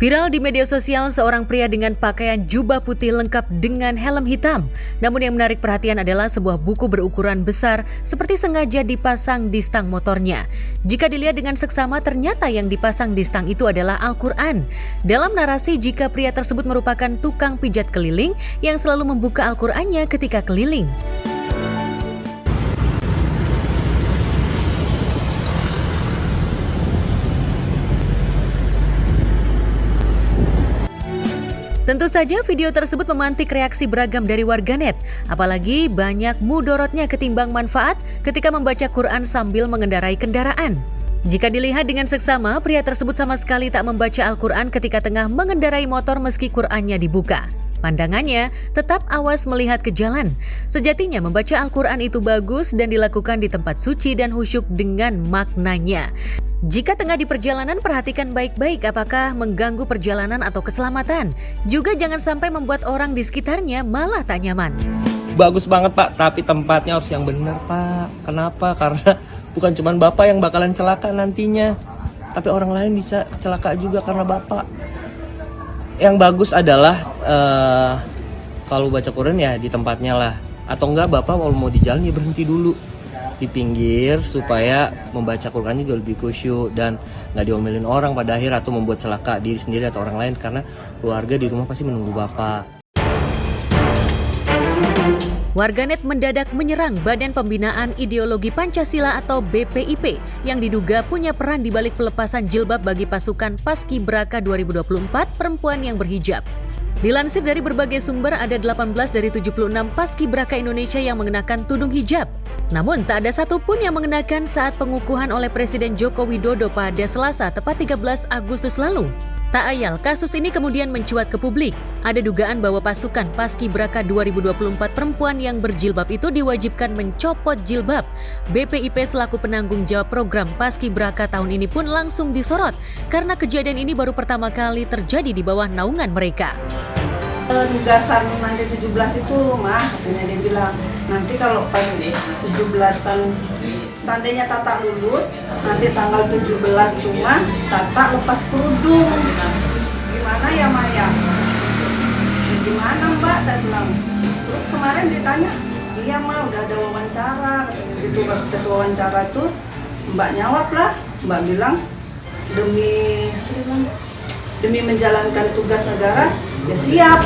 Viral di media sosial seorang pria dengan pakaian jubah putih lengkap dengan helm hitam. Namun yang menarik perhatian adalah sebuah buku berukuran besar seperti sengaja dipasang di stang motornya. Jika dilihat dengan seksama ternyata yang dipasang di stang itu adalah Al-Quran. Dalam narasi jika pria tersebut merupakan tukang pijat keliling yang selalu membuka Al-Qurannya ketika keliling. Tentu saja video tersebut memantik reaksi beragam dari warganet, apalagi banyak mudorotnya ketimbang manfaat ketika membaca Quran sambil mengendarai kendaraan. Jika dilihat dengan seksama, pria tersebut sama sekali tak membaca Al-Quran ketika tengah mengendarai motor meski Qurannya dibuka. Pandangannya tetap awas melihat ke jalan. Sejatinya membaca Al-Quran itu bagus dan dilakukan di tempat suci dan khusyuk dengan maknanya. Jika tengah di perjalanan, perhatikan baik-baik apakah mengganggu perjalanan atau keselamatan. Juga jangan sampai membuat orang di sekitarnya malah tak nyaman. Bagus banget Pak, tapi tempatnya harus yang benar Pak. Kenapa? Karena bukan cuma Bapak yang bakalan celaka nantinya, tapi orang lain bisa celaka juga karena Bapak. Yang bagus adalah kalau baca Quran ya di tempatnya lah. Atau enggak Bapak kalau mau di jalan ya berhenti dulu di pinggir supaya membaca Quran juga lebih khusyuk dan nggak diomelin orang pada akhir atau membuat celaka diri sendiri atau orang lain karena keluarga di rumah pasti menunggu Bapak. Warganet mendadak menyerang Badan Pembinaan Ideologi Pancasila atau BPIP yang diduga punya peran di balik pelepasan jilbab bagi pasukan Paskibraka 2024 perempuan yang berhijab. Dilansir dari berbagai sumber, ada 18 dari 76 Paskibraka Indonesia yang mengenakan tudung hijab. Namun tak ada satupun yang mengenakan saat pengukuhan oleh Presiden Joko Widodo pada Selasa tepat 13 Agustus lalu. Tak ayal, kasus ini kemudian mencuat ke publik. Ada dugaan bahwa pasukan Paskibraka 2024 perempuan yang berjilbab itu diwajibkan mencopot jilbab. BPIP selaku penanggung jawab program Paskibraka tahun ini pun langsung disorot karena kejadian ini baru pertama kali terjadi di bawah naungan mereka. Tugasan nanti 17 itu mah, katanya dia bilang nanti kalau pas 17-an seandainya Tata lulus, nanti tanggal 17 cuma Tata lepas kerudung. Gimana ya Maya? Gimana Mbak? Saya bilang. Terus kemarin ditanya, iya Ma udah ada wawancara. Itu pas tes wawancara itu Mbak jawab lah, Mbak bilang demi menjalankan tugas negara, ya siap.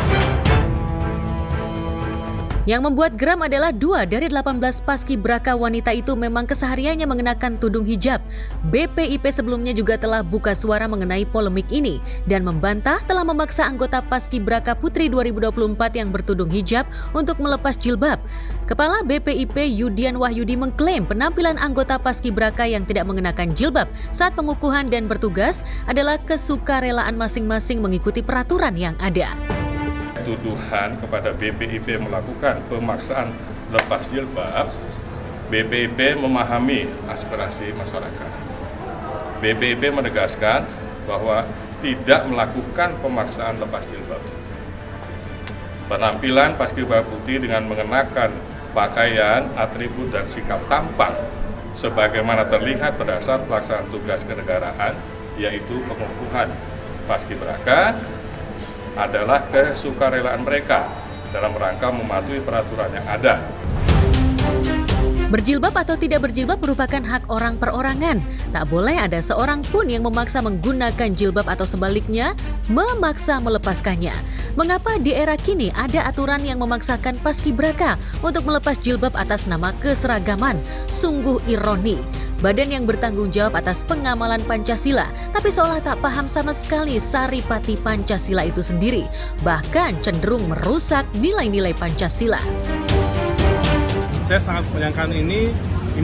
Yang membuat geram adalah 2 dari 18 Paskibraka wanita itu memang kesehariannya mengenakan tudung hijab. BPIP sebelumnya juga telah buka suara mengenai polemik ini dan membantah telah memaksa anggota Paskibraka Putri 2024 yang bertudung hijab untuk melepas jilbab. Kepala BPIP Yudian Wahyudi mengklaim penampilan anggota Paskibraka yang tidak mengenakan jilbab saat pengukuhan dan bertugas adalah kesukarelaan masing-masing mengikuti peraturan yang ada. Tuduhan kepada BPIP melakukan pemaksaan lepas jilbab, BPIP memahami aspirasi masyarakat. BPIP menegaskan bahwa tidak melakukan pemaksaan lepas jilbab. Penampilan Paskibraka Putri dengan mengenakan pakaian, atribut dan sikap tampang sebagaimana terlihat pada saat pelaksanaan tugas kenegaraan, yaitu pengukuhan Paskibraka, adalah kesukarelaan mereka dalam rangka mematuhi peraturan yang ada. Berjilbab atau tidak berjilbab merupakan hak orang perorangan. Tak boleh ada seorang pun yang memaksa menggunakan jilbab atau sebaliknya memaksa melepaskannya. Mengapa di era kini ada aturan yang memaksakan Paskibraka untuk melepas jilbab atas nama keseragaman? Sungguh ironi. Badan yang bertanggung jawab atas pengamalan Pancasila, tapi seolah tak paham sama sekali saripati Pancasila itu sendiri, bahkan cenderung merusak nilai-nilai Pancasila. Saya sangat menyayangkan ini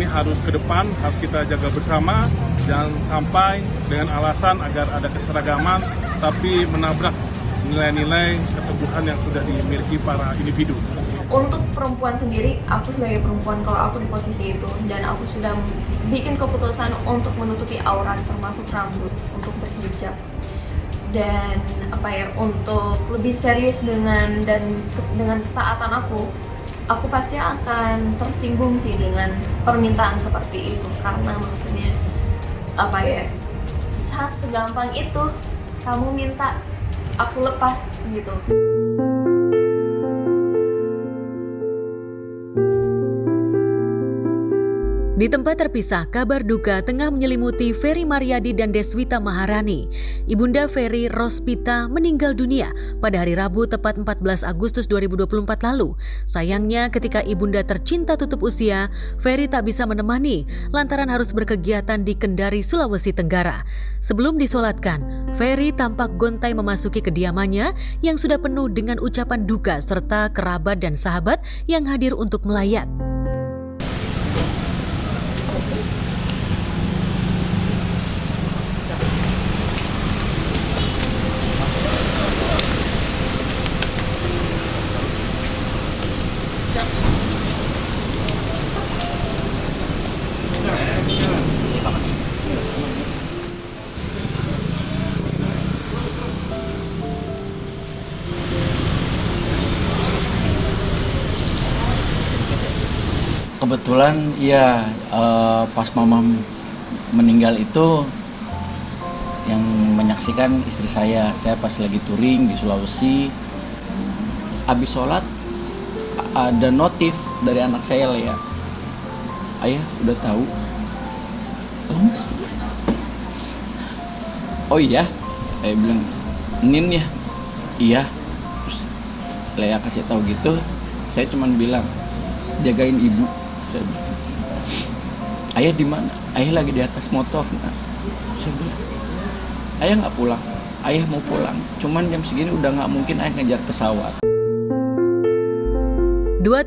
harus ke depan, harus kita jaga bersama, jangan sampai dengan alasan agar ada keseragaman, tapi menabrak nilai-nilai keteguhan yang sudah dimiliki para individu. Untuk perempuan sendiri, aku sebagai perempuan kalau aku di posisi itu dan aku sudah bikin keputusan untuk menutupi aurat termasuk rambut untuk berhijab dan untuk lebih serius dengan ketaatan aku pasti akan tersinggung sih dengan permintaan seperti itu karena maksudnya segampang itu kamu minta aku lepas gitu. Di tempat terpisah, kabar duka tengah menyelimuti Ferry Mariadi dan Deswita Maharani. Ibunda Ferry, Rospita, meninggal dunia pada hari Rabu tepat 14 Agustus 2024 lalu. Sayangnya ketika ibunda tercinta tutup usia, Ferry tak bisa menemani lantaran harus berkegiatan di Kendari, Sulawesi Tenggara. Sebelum disolatkan, Ferry tampak gontai memasuki kediamannya yang sudah penuh dengan ucapan duka serta kerabat dan sahabat yang hadir untuk melayat. Kebetulan ya pas mama meninggal itu yang menyaksikan istri saya pas lagi touring di Sulawesi. Habis sholat ada notif dari anak saya Lea, ayah udah tahu. Lemes. Oh iya, saya bilang Nin ya, iya. Terus Lea kasih tahu gitu, saya cuman bilang jagain ibu. Saya bilang, ayah di mana? Ayah lagi di atas motor. Nah, saya bilang, ayah nggak pulang. Ayah mau pulang. Cuman jam segini udah nggak mungkin ayah ngejar pesawat. 2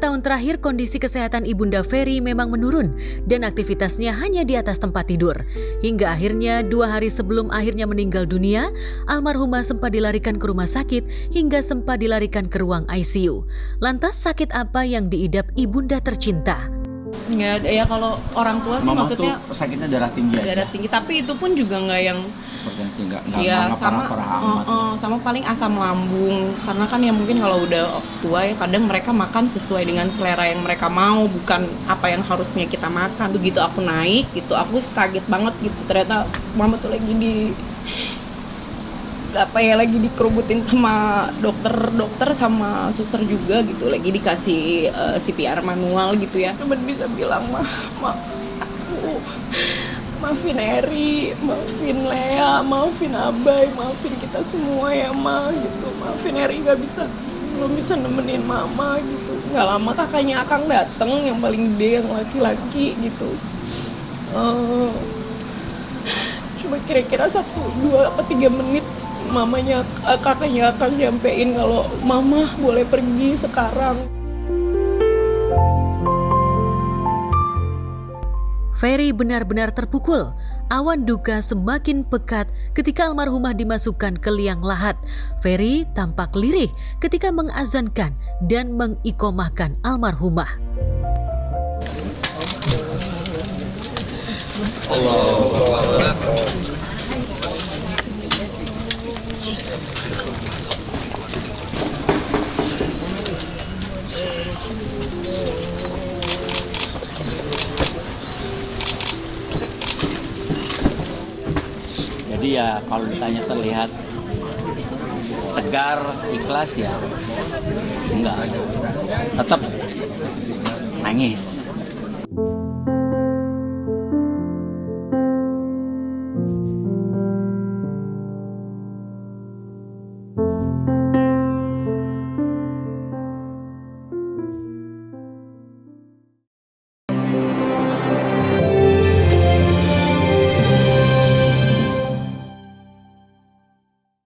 tahun terakhir kondisi kesehatan ibunda Ferry memang menurun dan aktivitasnya hanya di atas tempat tidur. Hingga akhirnya 2 hari sebelum akhirnya meninggal dunia, almarhumah sempat dilarikan ke rumah sakit hingga sempat dilarikan ke ruang ICU. Lantas sakit apa yang diidap ibunda tercinta? Nggak ada ya, kalau orang tua sih Mama maksudnya tuh sakitnya darah tinggi aja. darah tinggi, tapi itu pun juga nggak yang Ya, sama parah-parah amat. sama paling asam lambung, karena kan ya mungkin kalau udah tua ya kadang mereka makan sesuai dengan selera yang mereka mau, bukan apa yang harusnya kita makan. Begitu aku naik gitu, aku kaget banget gitu, ternyata mama tuh lagi lagi dikerubutin sama dokter sama suster juga gitu, lagi dikasih CPR manual gitu ya. Cuman bisa bilang maafin Eri, maafin Lea, maafin Abai, maafin kita semua ya Ma gitu. Maafin Eri belum bisa nemenin Mama gitu. Nggak lama kakaknya Akang dateng, yang paling gede, yang laki-laki gitu. Cuma kira-kira 1, 2, 3 menit kakaknya Akang nyampein kalau Mama boleh pergi sekarang. Ferry benar-benar terpukul. Awan duka semakin pekat ketika almarhumah dimasukkan ke liang lahat. Ferry tampak lirih ketika mengazankan dan mengikomahkan almarhumah. Jadi ya kalau ditanya terlihat tegar, ikhlas ya enggak, tetap nangis.